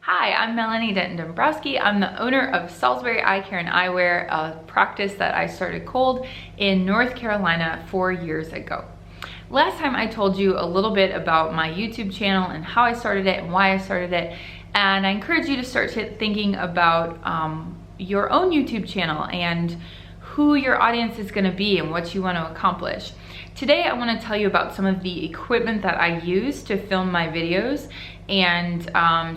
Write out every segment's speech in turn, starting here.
Hi, I'm Melanie Denton Dombrowski. I'm the owner of Salisbury Eye Care and Eyewear, a practice that I started cold in North Carolina 4 years ago. Last time I told you a little bit about my YouTube channel and how I started it and why I started it, and I encourage you to start thinking about your own YouTube channel and who your audience is going to be and what you want to accomplish. Today I want to tell you about some of the equipment that I use to film my videos and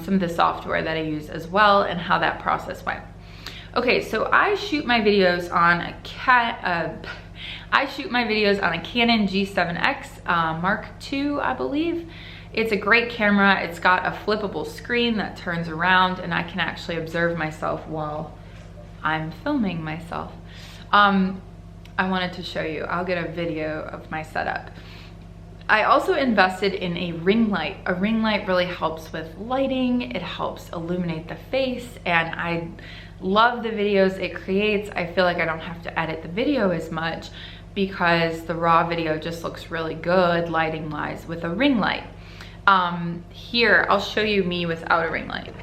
some of the software that I use as well and how that process went. Okay, so I shoot my videos on a Canon G7X Mark II, I believe. It's a great camera. It's got a flippable screen that turns around and I can actually observe myself while I'm filming myself. I wanted to show you. I'll get a video of my setup. I also invested in a ring light. A ring light really helps with lighting. It helps illuminate the face, and I love the videos it creates. I feel like I don't have to edit the video as much because the raw video just looks really good lighting wise with a ring light. Here, I'll show you me without a ring light.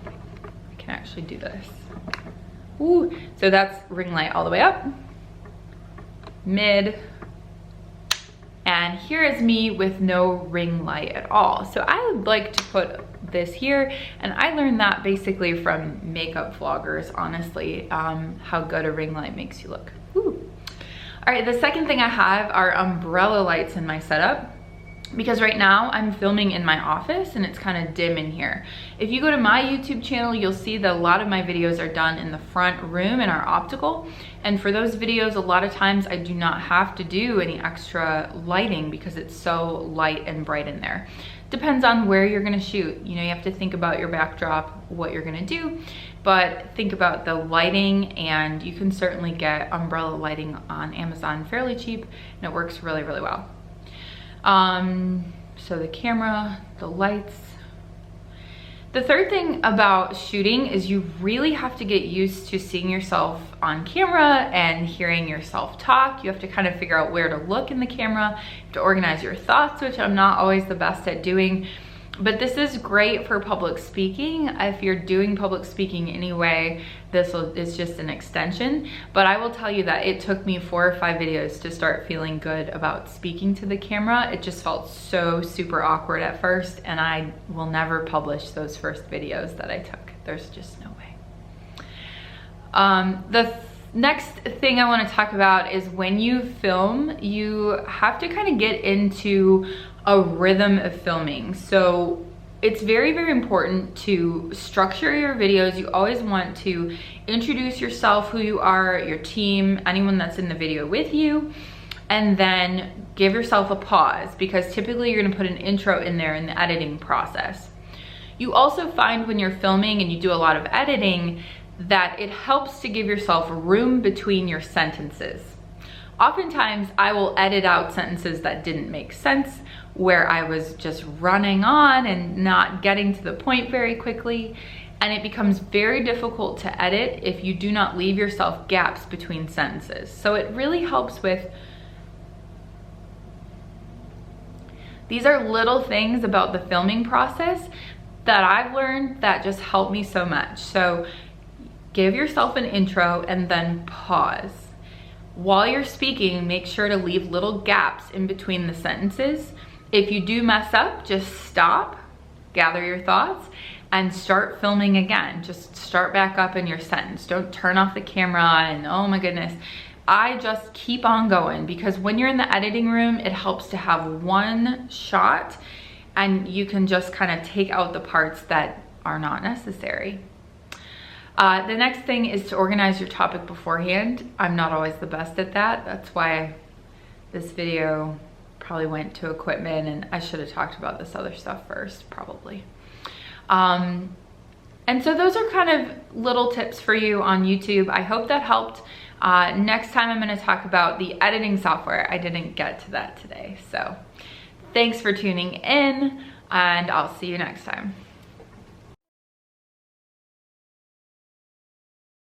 I can actually do this. Ooh, so that's ring light all the way up, mid, and here is me with no ring light at all. So I would like to put this here, and I learned that basically from makeup vloggers, honestly, how good a ring light makes you look. Ooh. All right, the second thing I have are umbrella lights in my setup, because right now I'm filming in my office and it's kind of dim in here. If you go to my YouTube channel, you'll see that a lot of my videos are done in the front room in our optical. And for those videos, a lot of times I do not have to do any extra lighting because it's so light and bright in there. Depends on where you're gonna shoot. You know, you have to think about your backdrop, what you're gonna do, but think about the lighting, and you can certainly get umbrella lighting on Amazon fairly cheap, and it works really, really well. So the camera, the lights. The third thing about shooting is you really have to get used to seeing yourself on camera and hearing yourself talk. You have to kind of figure out where to look in the camera, you have to organize your thoughts, which I'm not always the best at doing. But this is great for public speaking. If you're doing public speaking anyway, this is just an extension. But I will tell you that it took me 4 or 5 videos to start feeling good about speaking to the camera. It just felt so super awkward at first, and I will never publish those first videos that I took. There's just no way. The next thing I want to talk about is when you film, you have to kind of get into a rhythm of filming. So it's very, very important to structure your videos. You always want to introduce yourself, who you are, your team, anyone that's in the video with you, and then give yourself a pause, because typically you're gonna put an intro in there in the editing process. You also find when you're filming and you do a lot of editing that it helps to give yourself room between your sentences. Oftentimes I will edit out sentences that didn't make sense, where I was just running on and not getting to the point very quickly, and it becomes very difficult to edit if you do not leave yourself gaps between sentences. So it really helps with, these are little things about the filming process that I've learned that just help me so much. So give yourself an intro and then pause. While you're speaking, make sure to leave little gaps in between the sentences. If you do mess up, just stop, gather your thoughts, and start filming again. Just start back up in your sentence. Don't turn off the camera and oh my goodness. I just keep on going, because when you're in the editing room, it helps to have one shot and you can just kind of take out the parts that are not necessary. The next thing is to organize your topic beforehand. I'm not always the best at that. That's why this video probably went to equipment, and I should have talked about this other stuff first, probably. And so those are kind of little tips for you on YouTube. I hope that helped. Next time I'm going to talk about the editing software. I didn't get to that today. So thanks for tuning in, and I'll see you next time.